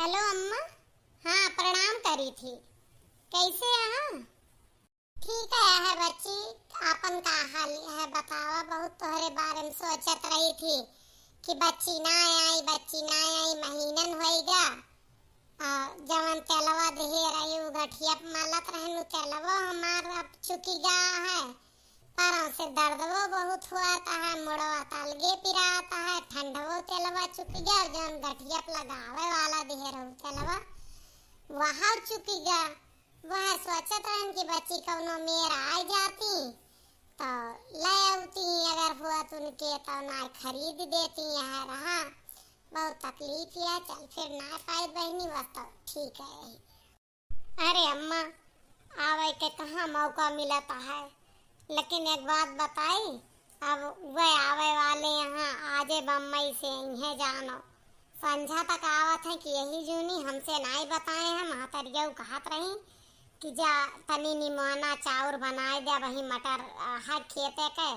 Hello अम्मा। हाँ, प्रणाम करी थी। कैसे हैं? ठीक है बच्ची। आपन का हाल है बतावा। बहुत तोहरे बारे में सोचत रही थी कि बच्ची ना आई, बच्ची ना आई। महीनन होइगा जवन तेलवा देहे रही उ गठिया मालत रहनु तेलवा हमार अब चुकी गा है। पैरों से दर्द वो बहुत हुआ है, मुड़वा तलगे पिराता है, ठंडवो तेलवा चुकी गया। जौन गठिया लगावे वाला देहे रहू तेलवा वहाँ चुकी गया। वह सोचत रहन कि बच्ची कौनो मेर आ जाती तो ले आती, अगर हुआ तो उनके तो ना खरीद देती। यहाँ रहा बहुत तकलीफ है, चल फिर ना पाई बहनी बस तो ठीक है। अरे अम्मा, आवे के कहाँ मौका मिलता है। लेकिन एक बात बताई, अब वह आवे वाले यहाँ आजे बम्बई से इन्हें जानो संझा तक आवत है कि यही जूनी हमसे नहीं बताए हैं। महतरिया कहत रही कि जा तनी निमोना चाउर बनाए दे, वही मटर है खेते के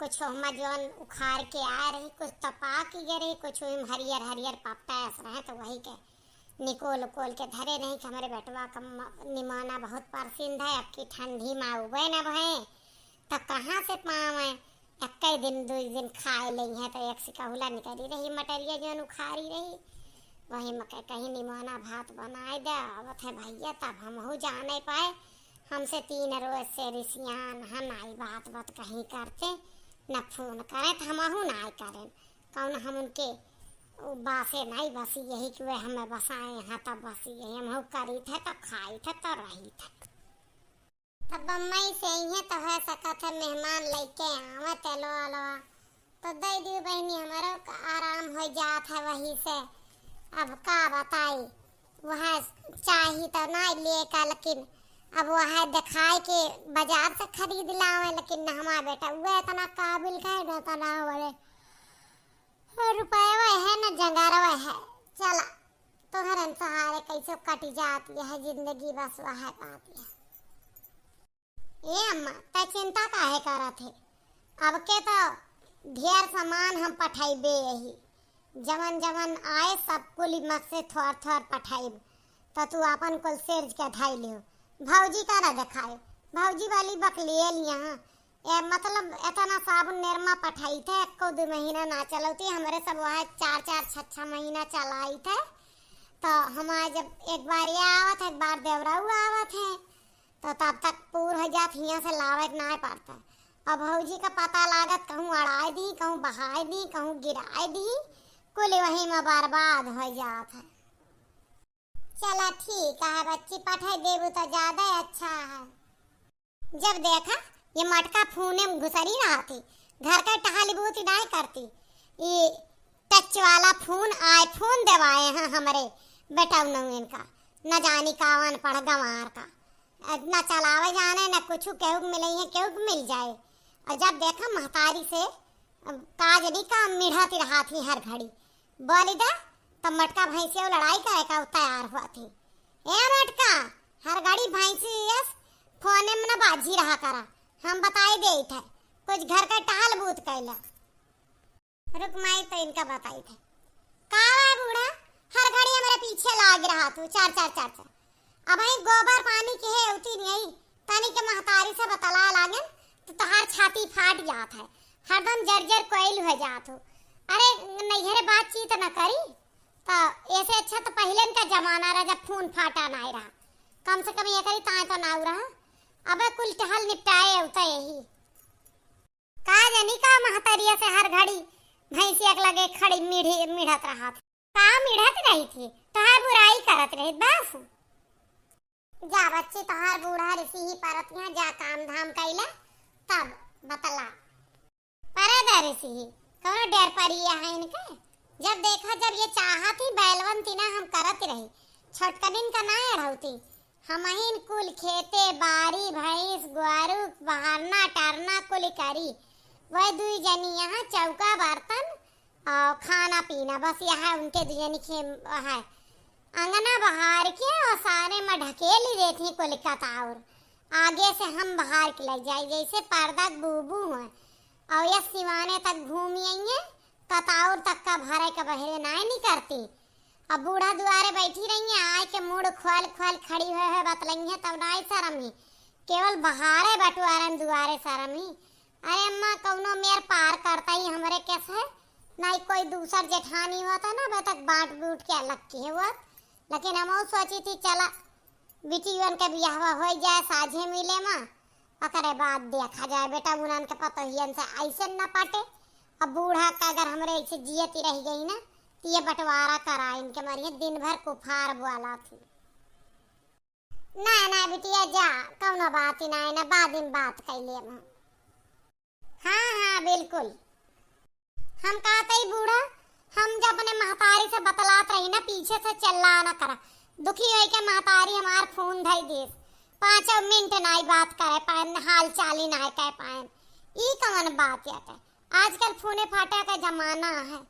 कुछ हम जौन उखाड़ के आए रही, कुछ तपा की गई, कुछ हरियर हरियर पत्ता ऐसा रहे तो वही के निकोल उकोल के धरे नहीं कि हमारे बेटवा का निमोना बहुत पसंद है। अब की ठंडी में उबे न भय तो कहाँ से पावे। एक दिन दो दिन खाए ली है तो एक सिकहुला निकली रही मटरिया जौन उखाड़ी रही, वही मकई कहीं निमोना भात बनाए दे आवत है भैया। तब हम हो जा नहीं पाए, हमसे 3 रोज से रिसियान हम आई बात बात कहीं करते न फोन करे तो हम ना करें कौन हम उनके बासे नहीं बसी यही कि वे हमें बसाए यहाँ तब बसी यही हम करी थे तो खाई थे तो रही थे। तब बम्बई से ही तो है सकत है मेहमान लेके आवे तेलो अलवा तो दे दी बहनी, हमारा आराम हो जात है वही से। अब का बताई, वह चाहिए तो ना लिए का, लेकिन अब वह दिखाए के बाजार से खरीद लावे। लेकिन हमारा बेटा वह इतना काबिल का है ना बड़े रुपये है न जंगारवा है। चला तोहर सहारे कैसे कट जाती है जिंदगी, बस वह पाती है। ए अम्मा त चिंता काहे करत है? अब के तो ढेर सामान हम पठाइबे, यही जवन जवन आए सब कुल मत से थोड़ थोड़ पठाइब तो तू अपन कुल सेज के धाई लियो। भौजी का ना दिखाए, भौजी वाली बकलियल यहाँ मतलब इतना साबुन निरमा पठाई थे, को 2 महीना ना चलती हमारे सब वह 4-4-6 महीना चलाई थे। तो हमारे जब एक बार ये आवत है, एक बार देवराऊ आवत है तो तब तक पूर हो जात यहाँ से लावे ना पड़ता। अब भौजी का पता लागत कहूँ अड़ाए दी, कहूँ बहाए दी, कहूँ गिराए दी, कुल वही में बर्बाद हो जात है। चला ठीक है बच्ची, पठाई देबू तो ज्यादा अच्छा है। जब देखा ये मटका फूने में घुसरी रहा थी, घर का टहली बूती नहीं करती। ये टच वाला फोन आईफोन देवाए हैं हमारे बेटा इनका, न जानी कावन पड़ गंवार का, न चलावे जाने न कुछ केहू मिले है केहू मिल जाए। और जब देखा महतारी से काजनी का मिढ़ाती रहा थी हर घड़ी बोली दा तब मटका भैंसी लड़ाई करे का तैयार हुआ थी। ए मटका हर घड़ी भैंसी यस फोने में न बाजी रहा करा, हम बताई दे थे कुछ घर का टहल बूत कैला। रुक माई तो इनका बताई थे का बूढ़ा हर घड़ी हमारे पीछे लाग रहा तू चार अब ही गोबर पानी के है उती नहीं तनी के महतारी से बतला लागन तो तहार छाती फाट जात है, हरदम जर्जर कोयल हो जात हो। अरे नैहरे बातचीत न करी तो ऐसे अच्छा तो पहले का जमाना रहा जब खून फाटा नहीं रहा, कम से कम ये करी ताए तो ना रहा। अब कुल टहल निपटाए उता यही का जानी का महतारिया से हर घड़ी भैंसिया लगे खड़ी मिढ़त रहा था। का मिढ़त रही थी तहार बुराई करत रही बस। जा बच्ची तहार बूढ़ा ऋषि ही परत यहाँ जा काम धाम कैला तब बतला परदा ऋषि ही कौन डेर परिया है इनके। जब देखा जब ये चाहत ही बैलवन थी ना हम करत रही, छोटकनिन का ना रहती हम ही कुल खेते बारी भैंस ग्वारू बहारना टरना कुल करी। वह 2 जनी यहाँ चौका बर्तन और खाना पीना बस यहाँ उनके 2 जनी खे है अंगना बहार के और सारे में ढकेली देती कोलिकाता और आगे से हम बहार के ले जाए जैसे पर्दा बूबू हुए और ये सिवाने तक घूमी कताउर तक का भरे का बहरे नहीं करती। अब बूढ़ा दुआरे बैठी रही है, आए के मुड़ खोल खोल खड़ी हुए है बतलई है, तब ना शर्म ही केवल बहारे बटुआरन दुआरे शर्म ही। अरे अम्मा कौनो मेर पार करता ही हमरे कैसे ना ही कोई दूसर जेठानी होता ना बे तक बांट बूट के अलग की हुआ। लेकिन हम सोची थी चला बिटियन के बियाह हो जाए साझे मिले माँ, ओकरे बाद देखा जाए बेटा उनन के पतोहियन से ऐसे न पटे। अब बूढ़ा का अगर हमरे ऐसे जियती रह गई ना तो ये बंटवारा करा इनके मारिए दिन भर कुफार बोला थी। ना ना बिटिया जा कौनो बात ही ना बाद में बात कर ले। हाँ हाँ बिल्कुल। हम कहते ही बूढ़ा हम जब अपने महतारी से बतलात रही ना पीछे से चल्ला ना करा, दुखी हो के महतारी हमार फोन धई दे 5 मिनट नाई बात करे पाए, हाल चाल ही ना कह पाए। ई कौन बात है? आजकल फोने फाटा का जमाना है,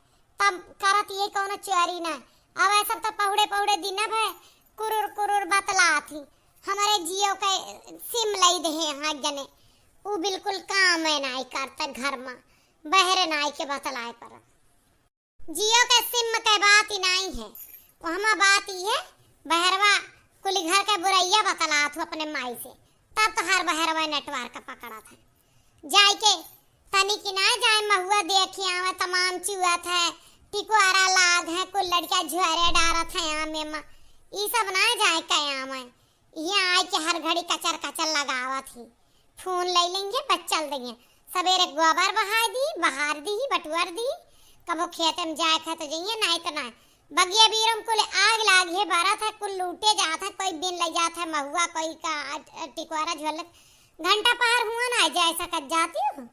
तब करत ये कौन चोरी ना। अब ऐसा तो पहुड़े पहुड़े दिन है कुरुर कुरुर बतला थी हमारे जियो के सिम लई दे हाँ जने वो बिल्कुल काम है नाई करता घर में बहरे नाई के बतलाए पर। जियो के सिम के बात ही नहीं है, वहाँ बात ही है बहरवा कुल घर के बुरैया बतला थू अपने माई से, तब तो हर बहरवा नेटवर्क पकड़ा था। जाए के तनी की ना जाए महुआ देखी आवे तमाम चुआत है टिकुआरा लाग है कुल लड़का झुआरे डारत है आमे में ई सब ना जाए कयाम है। यहाँ आए के हर घड़ी कचर कचर लगावा थी, फोन ले लेंगे बस चल देंगे। सवेरे गोबर बहा दी बहार दी बटुआर दी, कबो खेत में जाए खा तो जाइए नहीं तो ना बगिया बीरम कुल आग लागे बारा था कुल लूटे जाता है, कोई बिन ले जाता है महुआ कोई का टिकुआरा झोलक घंटा पार हुआ ना जाए सकत जाती हूँ।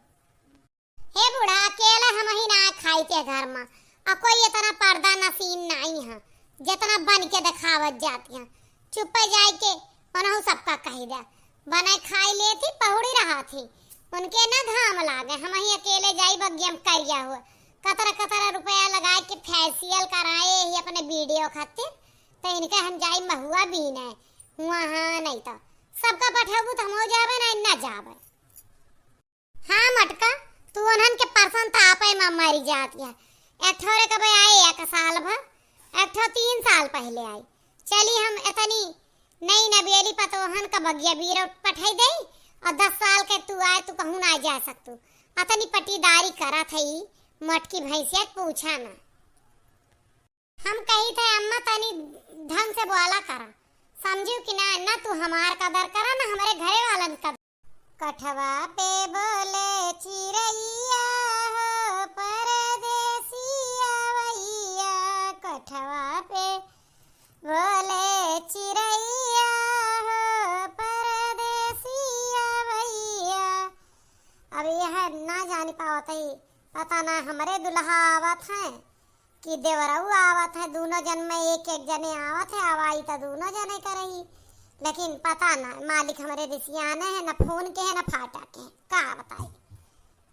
हे बूढ़ा अकेला हम ही ना खाई के घर में और कोई इतना पर्दा नसीन नहीं है जितना बन के दिखावत जाती है। चुप जाए के उन्हों सबका कही दे बनाए खाई लेती पहुड़ी रहा थी उनके ना घाम लागे, हम ही अकेले जाई बगियम करिया हुआ कतरा रुपया लगा के फेशियल कराए ही अपने वीडियो खातिर, तो इनके हम जाई महुआ बीने हुआ। हाँ नहीं तो सबका पठेबू तो हम हो जावे ना जावे। हाँ मटका तू उन्हन के परसन तापे में मरी जाती है। एक ठोरे कब आए 1 साल भर, एक ठो 3 साल पहले आई। चली हम इतनी नई नबेली पतोहन का बगिया बीरो पठाई दई और 10 साल के तू आए तू कहूँ ना जा सकतू। अतनी पटीदारी करा थी मटकी भैंसिया पूछा ना। हम कही थे अम्मा तनी ढंग से बोला करा समझू कि ना तू हमार कदर करा ना हमारे घरे वालन का। कठवा पे बोले चिरैया हो परदेसिया वैया, कठवा पे बोले चिरैया हो परदेसिया वैया। अब यह ना जानी पावत है, पता ना हमारे दुल्हा आवत है कि देवरऊ आवत है, दोनों जन में एक जने आवत है आवाई तो दोनों जने करही, लेकिन पता ना मालिक हमारे रिसियाने है ना फोन के है ना फाटा के का बताई।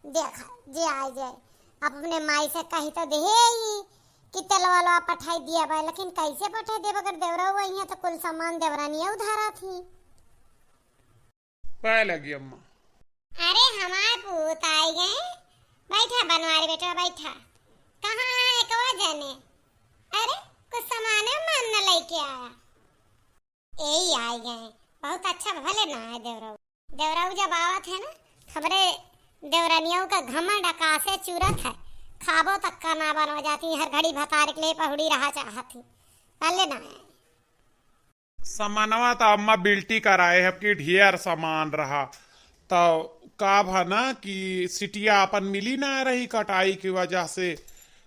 देखा जे आए जाए अब अपने माई से कही तो दे ही कि तेलवा पठाई दिया भाई, लेकिन कैसे पठाई दे अगर देवरऊ वही है तो कुल सामान देवरानिया उधारा थी। पाए लगी अम्मा। अरे हमारे पूत आए गए, बैठा बनवारी बेटा बैठा। कहाँ है कवा जाने? अरे कुछ सामान मन न लेके आया, यही आए गए। बहुत अच्छा भले ना है देवराऊ जब आवत है ना खबरे देवरानियों का घमंड आकाशे चूरत है, खाबो तक का ना बनवा जाती हर घड़ी भतार के लिए पहुड़ी रहा चाहती भले ना है। सामानवा तो अम्मा बिल्टी कराए है कि ढेर सामान रहा तो का भा ना कि सिटिया अपन मिली ना रही कटाई की वजह से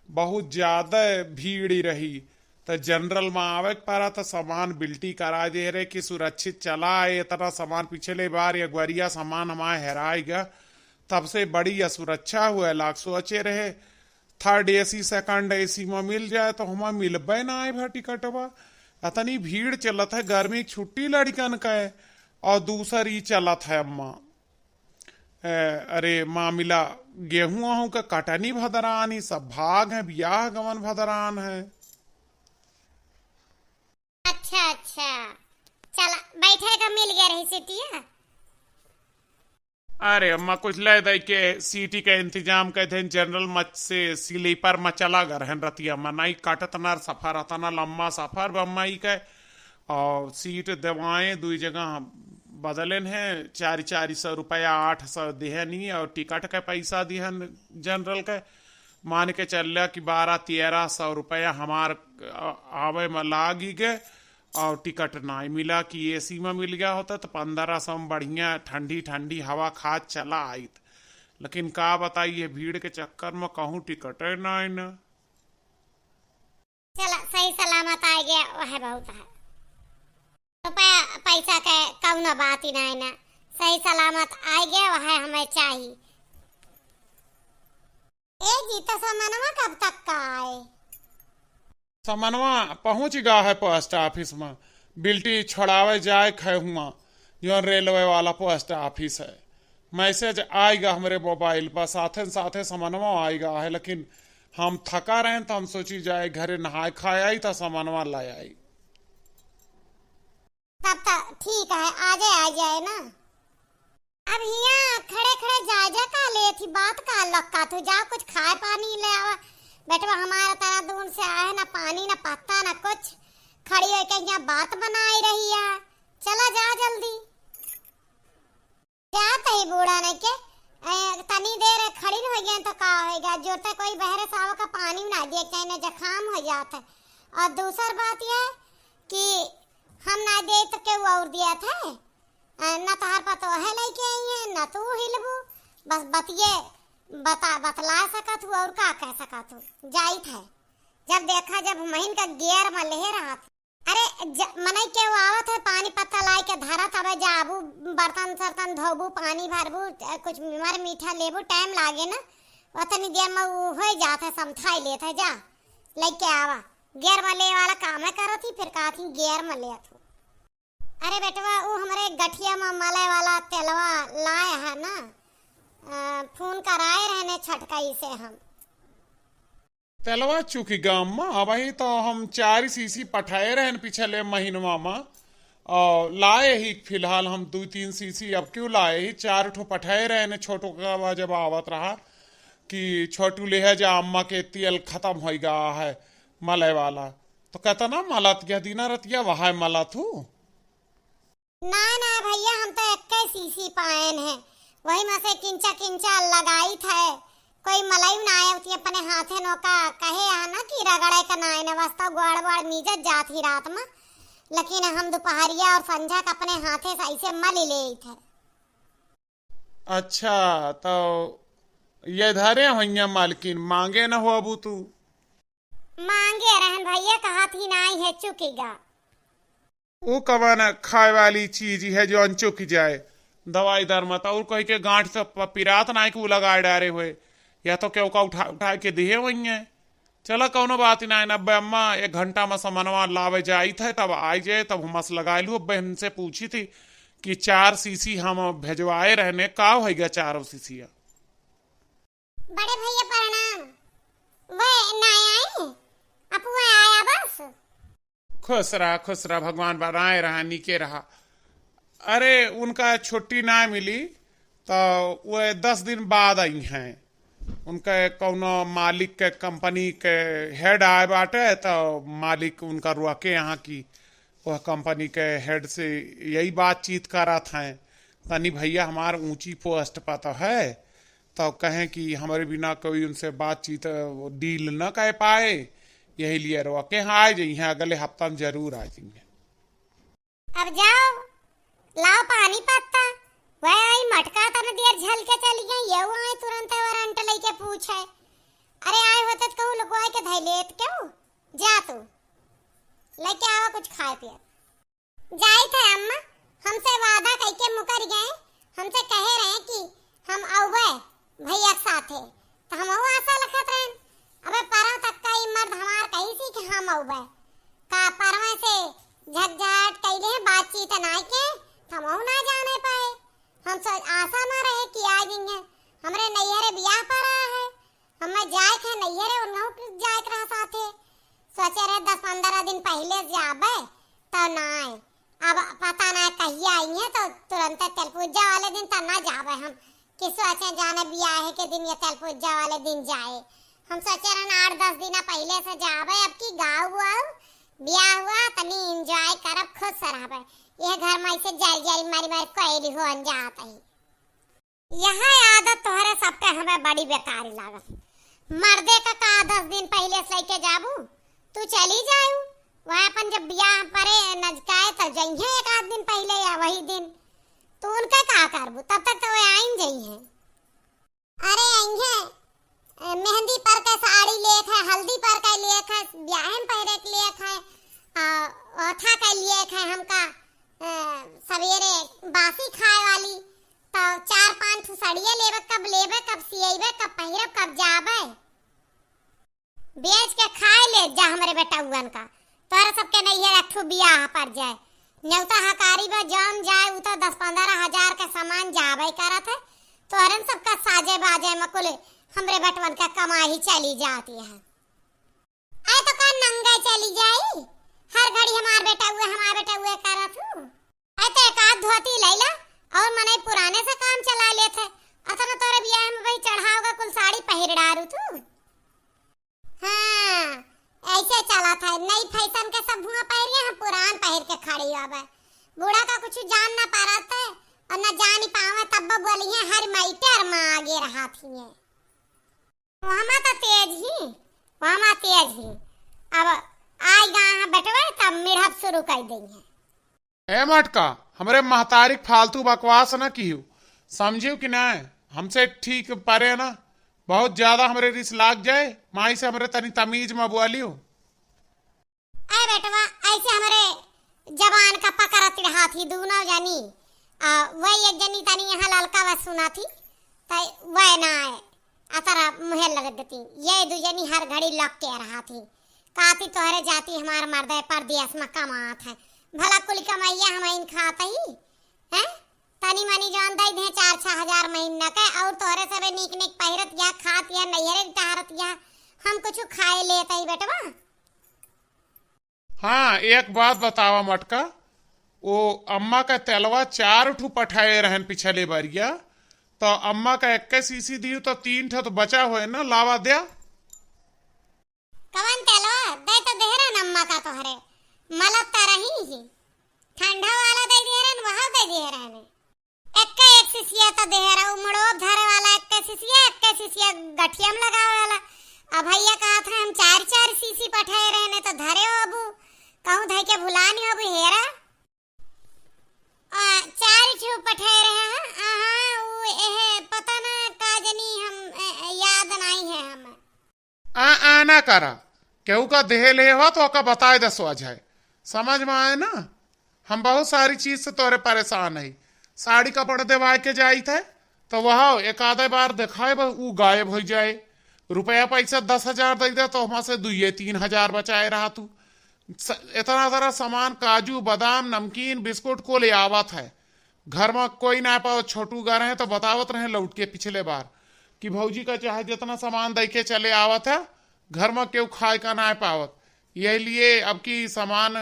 बहुत ज्यादा भीड़ रही, तो जनरल में आवे पारा तो सामान बिल्टी करा दे रहे कि सुरक्षित चला है। इतना सामान पिछले बार या ग्वरिया सामान हमारे हेराएगा तब से बड़ी असुरक्षा हुआ लाख सोचे रहे 3rd AC 2nd AC में मिल जाए तो हमारा मिलबे ना आए भा टिकटवा। इतनी भीड़ चलत है, गर्मी की छुट्टी लड़कन का है और दूसरी चलत है अम्मा अरे मामिला गेहूं का कटनी भदरान ही सब भाग है, ब्याह गमन भदरान है। अच्छा चला बैठे का मिल गया रही सिटिया। अरे अम्मा कुछ ले दे के सीटी के इंतजाम के थे जनरल मच से स्लीपर में चला गए रहन रतिया अम्मा नहीं काटत ना सफर आता ना लम्बा सफर अम्मा ही के और सीट दवाएं दुई जगह बदलन है 400 800 दिहनी और टिकट के पैसा दिहन जनरल के मान के चल कि 1200 1300 हमार आवे में लागी गए और टिकट ना मिला कि एसी में मिल गया होता तो 1500 में बढ़िया ठंडी ठंडी हवा खा चला आई लेकिन का बताइए भीड़ के चक्कर में कहूँ टिकट ना न चला सही सलामत आ गया वह बहुत है रुपया पैसा के कौनो बात ही नहीं ना सही सलामत आ गया वह हमें चाहिए। ए जी तो सामानवा कब तक का आए? समनवा पहुंच गया है पोस्ट ऑफिस में बिल्टी छोड़ावे जाए खे हुआ जो रेलवे वाला पोस्ट ऑफिस है मैसेज आएगा हमारे मोबाइल पर साथे साथे समनवा आएगा है लेकिन हम थका रहे तो हम सोची जाए घरे नहाए खाए आई तो समनवा ला आई। तब तक ठीक है आ जाए ना। अब यहाँ खड़े खड़े जा का ले थी बात का लक्का तू जा कुछ खाए पानी ले आवा बेटवा हमारा तरह दूर से आए ना पानी ना पत्ता ना कुछ खड़ी होकर यहाँ बात बनाई रही है चला जा जल्दी जा तही बूढ़ा ने के तनी देर खड़ी हो गए तो का होएगा जो तक कोई बहरे साव का पानी ना दिए चाहे जखाम हो जाता है। और दूसरी बात यह कि हम ना दे तो क्यों और दिया था न तहार पतो है लेके आई है न तू हिलबू बस बतिए बतला सका तू और का कह सका तू जाई था जब देखा जब महीन का गियर में ले रहा था अरे मनई के आवत है पानी पत्ता लाई के धरा तब जाबू बर्तन सर्तन धोबू पानी भरबू कुछ मर मीठा लेबू टाइम लागे ना उतनी देर में वो हो जाता है समझाई लेता जा लेके आवा गियर में ले वाला काम है करो थी फिर कहा थी गियर में ले तू अरे बेटवा वो हमारे गठिया में मले वाला तेलवा लाए है ना फोन कराए रहने छटकाई से हम तेलवा चुकी गाम में अब ही तो हम 4 सीसी पठाए रहन पिछले महीनवा में और लाए ही फिलहाल हम 2-3 सीसी अब क्यों लाए ही 4 ठो पठाए रहने छोटो का जब आवत रहा कि छोटू ले है जा अम्मा के तेल खत्म हो गया है मले वाला तो कहता ना मलत गया दीना रतिया वहा मला थू ना ना भैया हम तो 21 सीसी पाएन है वही में से किंचा किंचा लगाई था कोई मलाई ना आए उतनी अपने हाथे नोका कहे ना कि रगड़े का ना आए वास्तव गोड़ गोड़ मीजत जाती रात में लेकिन हम दोपहरिया और संझा का अपने हाथे से ऐसे मल ले थे। अच्छा तो ये धरे भैया मालकिन मांगे न हो अबू तू मांगे रहन भैया कहा थी ना है चुकेगा वो कवन खाए वाली चीज है जो अनचुक जाए दवाई दर मत और कह के गांठ से पिरात ना के लगा डारे हुए या तो क्यों का उठा के दिए वही है चलो कौनो बात ही ना नब्बे अम्मा 1 घंटा में सामानवा लावे जाई थे तब आई जाए तब हम लगा लू बहन से पूछी थी कि 4 सीसी हम भेजवाए रहने का होगा 4 सीसिया बड़े भैया प्रणाम वे ना आए अपू आया बस खुश रहा भगवान बनाए रहा नीके रहा। अरे उनका छुट्टी ना मिली तो वो 10 दिन बाद आई हैं उनका कौनो मालिक के कंपनी के हेड आए बाटे तो मालिक उनका रुआ के यहाँ की वह कंपनी के हेड से यही बातचीत करा था तनी भैया हमार ऊंची पोस्ट पर तो है तो कहें कि हमारे बिना कोई उनसे बातचीत डील न कर पाए यही लिए रुआ के यहाँ आ जाइए अगले हफ्ता में जरूर आ जाएंगे। अब जाओ लाओ पानी पत्ता वह आई मटका तन देर झल के चली गई ये आए तुरंत वारंट लेके पूछे अरे आए होते तो कहूं लगवाए के धैलेत क्यों जा तू लेके आवा कुछ खाए पिए जाई थे अम्मा हमसे वादा करके मुकर गए हमसे कहे रहे कि हम आउबे भैया के साथे तो हम आशा रखत रहन अबे परव तक का मर्द हमार कही सी कि हम आउबे का परवे से झटझट कइले बातचीत ना के हम ना जाने पाए हम आशा ना रहे कि आ जाएंगे हमरे नैहरे ब्याह पर आया है हमें जाए थे नैहरे उन्हों जाए रहा साथे सोचे रहे 10-15 दिन पहले जाबे तो ना आए अब पता ना कहिए आई है तो तुरंत तेलपूजा वाले दिन तो ना जाबे हम कि सोचे जाने ब्याह के दिन या कल पूजा वाले दिन जाए। हम सोचे रहना 8-10 दिन पहले से जावे, अब की गाँव हुआ ब्याह हुआ तनी एंजॉय करब, खुश रहबे। यह घर में ऐसे जल मारी मारी कोयली हो जात है। यह आदत तोहरे सबके हमें बड़ी बेकारी लागत। मर्दे का 10 दिन पहले से लेके जाबू, तू चली जाऊ वह अपन जब ब्याह परे नजकाए तो जइहे 1 दिन पहले या वही दिन तू उनका का करबू, तब तक तो वो आइन जइहे। अरे अइहे मेहंदी पर के साड़ी लेख है, हल्दी पर के लेख है, ब्याह में पहरे के लेख है, ओथा के लेख है, हमका सवेरे बासी खाए वाली तो 4-5 सड़िए लेबे, कब सियेबे, कब पहिरब, कब जाबे। बेच के खाए ले जा हमरे बेटा उगन का। तोरा सबके नहीं है अठू बियाह पर जाए न्योता हकारी बा जम जाए उ तो 10-15 हजार के सामान जाबे करत है। तोरन सबका साजे बाजे में कुल हमरे बटवन का कमाई चली जाती है। आए तो का नंगा चली जाई, हर घड़ी हमार बेटा हुए करत हूं। आए तो एक आध धोती लैला और मने पुराने से काम चला लेथे। अतना तोरे बियाह में भाई चढ़ाओगा कुल साड़ी पहिर डारू तू। हाँ ऐसे चला था, नई फैशन के सब हुआ पहिरिए, हम पुरान पहिर के खड़ी होबे। बूढ़ा का कुछ जान ना पारत है और न जान ही पावे, तब बोलिए हर मैटर में आगे रहा थी। वहां तो तेज ही अब आई गा बैठवे तब मिढ़ब शुरू कर देंगे। ए मटका हमरे महतारी फालतू बकवास ना कियो, समझियो कि ना हमसे ठीक परे ना, बहुत ज्यादा हमरे रिस लाग जाए, माई से हमरे तनी तमीज में बोलियो। अरे बेटवा ऐसे हमरे जवान का पकड़त रहा थी दोनों जनी, वही एक जनी तनी यहाँ ललका व सुना थी तो वह ना आए अतरा मुहे लग देती। ये दू जनी हर घड़ी लग के रहा थी, काती तोहरे जाती हमार मर्दे परदेश में कमात है, भला कुल कमाइया हम इन खाता ही हैं, तनी मनी जान दई दे 4-6 हजार महीना के, और तोहरे सबे नीक पहिरत या खात या नैहरे टहरत या हम कुछ खाए लेते ही बेटवा। हाँ एक बात बतावा मटका, वो अम्मा का तेलवा 4 ठू पठाए रहन पिछले बारिया, तो अम्मा का 21 सीसी दी तो 3 ठो तो बचा हुए ना, लावा दिया। कवन तेलवा दे तो देहरन अम्मा का तोहरे मलत तरही ही ठंडा वाला दे देहरन, वहां दे देहरन 1 सीसिया तो देहरा उमड़ो धरे वाला 1 सीसिया गठिया में लगावे वाला। अब भैया कहा था हम 4-4 सीसी पठाए रहने तो धरे हो अबू कहूं धई के भुलानी हो अबू हेरा 4 ठो पठाए रहे हैं। वो पता ना काजनी हम याद नहीं है हम ना करा केहू का देह ले हो तो का बताए दसवा जाए, समझ में आए ना। हम बहुत सारी चीज से तोरे परेशान है, साड़ी कपड़े देवाए के जाई थे तो वह एक आधे बार दिखाए वो गायब हो जाए, रुपया पैसा 10 हजार दे दे तो वहां से 2-3 हजार बचाए रहा तू। इतना सारा सामान काजू बादाम नमकीन बिस्कुट को ले आवत है, घर में कोई ना पाओ, छोटू घर है तो बतावत रहे लौट के पिछले बार कि भौजी का चाहे जितना सामान दे के चले आवत है, घर में क्यों खाए का ना पावत, यही लिए अब की सामान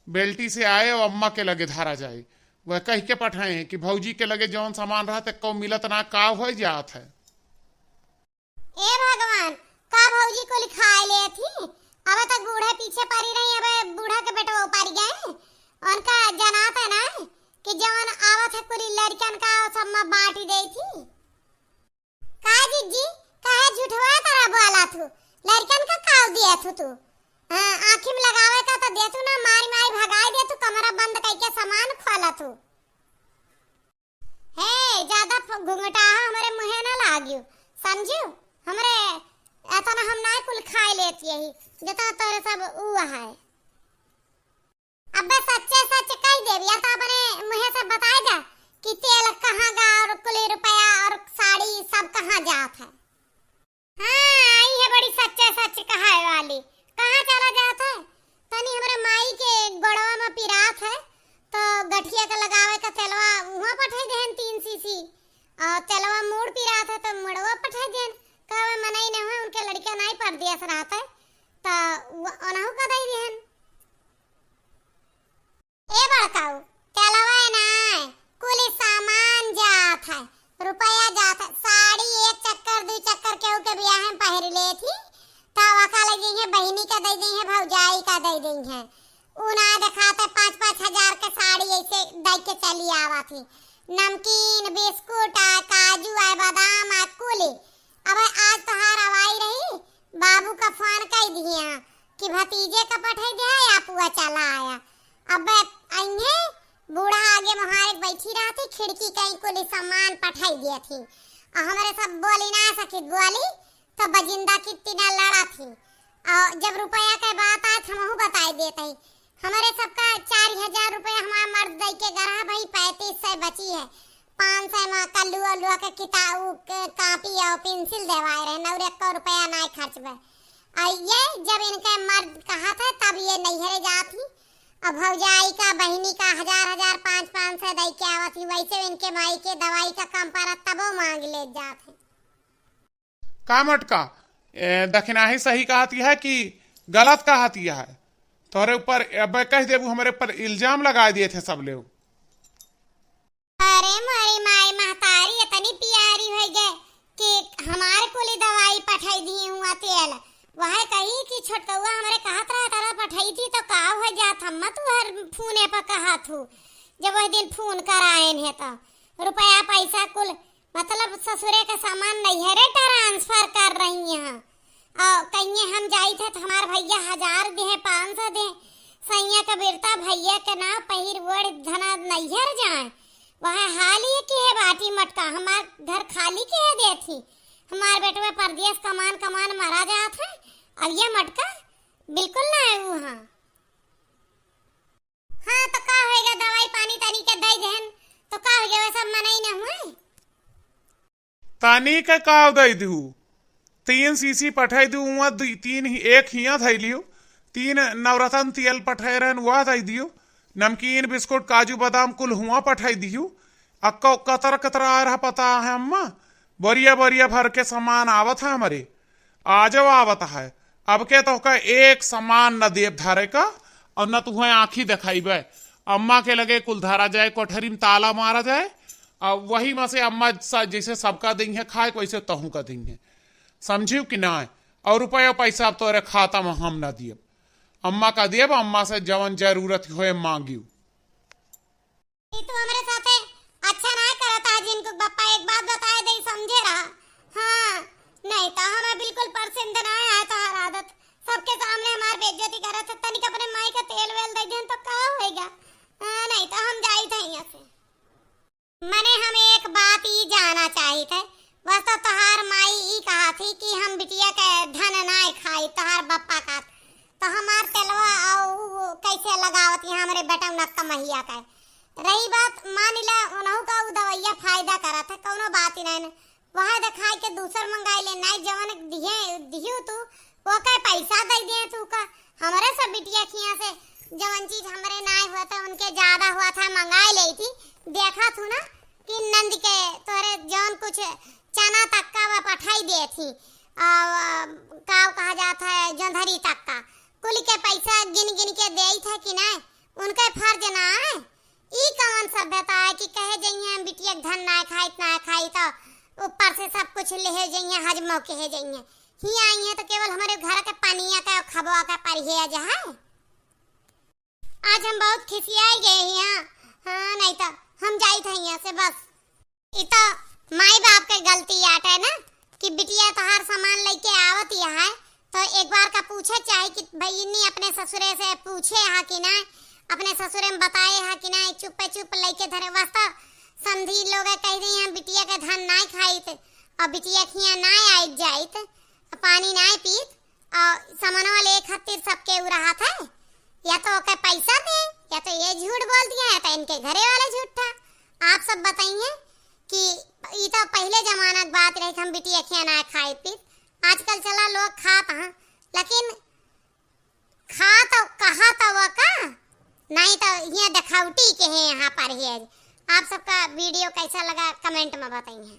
बेल्टी से आए और अम्मा के लगे धारा जाए। वह कह के पठाए हैं कि भौजी के लगे जौन सामान रहते को मिलत ना का हो जात है। ए भगवान का भौजी को लिखाए ले थी, अब तक बूढ़े पीछे पड़ी रही, अब बूढ़ा के बेटा ऊपर गए उनका जनाता ना कि जवन आवत है कुली लड़कन का सब में बांटी दे थी। का जी काहे झूठवा तरह बोला तू, लड़कन का काव दिया तू आँखी में लगावे का तो दे तू ना, मारी भगाई दे तू, कमरा बंद करके सामान खोला तू। हे ज्यादा घुंघटा हमारे मुहे ना लागियो, समझियो हमरे एतना हम ना कुल खाए लेती यही जता तोरे सब उ है। अबे सच्चे सच कह देव या तो अपने मुहे से बताए जा कि तेल कहाँ गा और कुल रुपया और साड़ी सब कहाँ जात है। हाँ आई है बड़ी सच्चे सच कहाए वाली, कहाँ चला जाता है तनी हमरे माई के गोड़वा में पिरात है तो गठिया का लगावे का तेलवा वहां पठाई देहन 3 सीसी, और तेलवा मूड पिरात है तो मुड़वा पठाई देहन, कहवे मनई न हो उनके लड़का नहीं पर दिया रहता है तो अनहु का दई देहन। दई के चली आवा थी। नमकीन बिस्कुट आ काजू आ बादाम आ कुली। अब आज तोहार आवाई रही बाबू का फोन कर दिया कि भतीजे का पठाई दे या पुआ चला आया। अब आइए बूढ़ा आगे मुहारे बैठी रहा थी खिड़की कहीं कुली सामान पठाई दिया थी और हमारे सब बोली ना सकी बोली तो बजिंदा कितनी ना लड़ा थी। और जब रुपया के बात आए हम बताई देते ही हमारे सबका 4000 रुपया हमारा मर्द दई के गरा भाई 3500 बची है। 500 में कल्लू अल्लुआ के किताब कापी और पेंसिल देवाए रहे 9 रुपया ना खर्च में। ये जब इनके मर्द कहा था तब ये नैहरे जाती। अब भौजाई का बहनी का 1000 500 दई के आवत थी। वैसे इनके माई के दवाई का कम पड़ा तब वो मांग ले जाते। का मटका दक्षिणाही सही कहती है कि गलत कहती है? तोहरे ऊपर अब कह देबू हमारे ऊपर इल्जाम लगा दिए थे सब लोग। अरे मारी माई महतारी इतनी प्यारी हो गए कि हमारे कुली दवाई पठाई दिए हुआ तेल वह कही कि छोटकौआ हमारे कहत रहा तारा पठाई थी तो का हो जात हम तू हर फोने पर कहा थू। जब वह दिन फोन कराए है तो रुपया पैसा कुल मतलब ससुरे का सामान नैहरे ट्रांसफर कर रही हैं। और कहीं हम जाई थे तो हमार भैया 1000 दे 500 दे सैया का बेटा भैया के ना पहिर वड़ धना नैहर जाए वह हाल ही के है बाटी मटका हमार घर खाली के है देती। हमार बेटवा परदेश कमान मारा जात है। अब ये मटका बिल्कुल ना है वहाँ। हाँ तो का होएगा दवाई पानी तनी के दई देन तो का हो गया सब मनाई ना हुए। तानी का काव दई दू 3 सीसी पठाई दू वहाँ 3 ही एक हिया थई लियो 3 नवरत्न तेल पठाए रहन वह दई दियो। नमकीन बिस्कुट काजू बादाम कुल हुआ पठाई दियो। अक्का कतर आ रहा पता है अम्मा बोरिया बोरिया भर के सामान आवत है हमारे आज आवत है। अब के तो का एक सामान न देव धारे का और न तुम्हें आँखी दिखाई बे। अम्मा के लगे कुल धारा जाए कोठरी में ताला मारा जाए और वही में से अम्मा जैसे सबका देंगे खाए वैसे तहू का देंगे समझियो कि ना। और रुपया पैसा अब तोरे खाता में हम न दिए अम्मा का दिए अम्मा से जवन जरूरत हो मांगियो। तो हमारे साथ अच्छा ना करता है जिनको पापा एक बात बताए दे समझे रहा। हाँ नहीं तो हमें बिल्कुल पसंद ना है तो हर आदत सबके सामने हमारी बेइज्जती करे थे तनिक अपने माई का तेल वेल दे दें तो का होएगा। नहीं तो हम जाई थे यहाँ से। मने हम एक बात ही जाना चाहिए थे बस तो तोहार माई ही कहा थी कि हम बिटिया के धन ना खाई तोहार बप्पा का तो हमार तेलवा और कैसे लगावत है हमारे बेटा नक्का महिया का। रही बात मान ला उन्हों का दवाइया फायदा करा था कोनो बात ही नहीं वहाँ दिखाई के दूसर मंगाई ले नहीं जवन दियो तू वो का पैसा दे दिए तू का हमारे सब बिटिया खिया से जवन चीज हमारे ना हुआ था उनके ज्यादा हुआ था मंगाई ले थी। देखा तू ना कि नंद के तोरे जौन कुछ चना तक का वह पठाई दे थी काव कहा जाता है जोंधरी तक का कुल के पैसा गिन गिन के दे था कि नहीं उनके फर्ज ना है। ई कौन सभ्यता है कि कहे जाइए हम बिटिया धन ना खाई तो ऊपर से सब कुछ ले जाइए हजमो के है जाइए ही आई है तो केवल हमारे घर के पानिया का खबवा का परहेज है। आज हम बहुत खिसियाई गए यहाँ। हाँ नहीं तो हम जाई थे यहाँ से बस। इतो माई बाप के गलती आटे ना कि बिटिया तोहार सामान लेके आवत है तो एक बार का पूछे चाहे कि भईनी अपने ससुरे से पूछे हा कि ना अपने ससुरे में बताए हा कि ना चुप लेके धरे वास्ता समझी लोग कह दी हैं बिटिया के धन ना खाई थे और बिटिया खिया ना आई जाइत पानी ना पीत और सामानवा ले खातिर सबके उ रहा था या तो ओके पैसा दे या तो ये झूठ बोल दिया या तो इनके घरे वाला झूठ था। आप सब बताइए कि ये तो पहले जमाना की बात रही हम बिटिया खिया ना खाई पीत आजकल चला लोग खात हैं लेकिन खा तो कहा तो वो का नहीं तो ये दिखावटी के हैं यहाँ पर ही। आप सबका वीडियो कैसा लगा कमेंट में बताइए।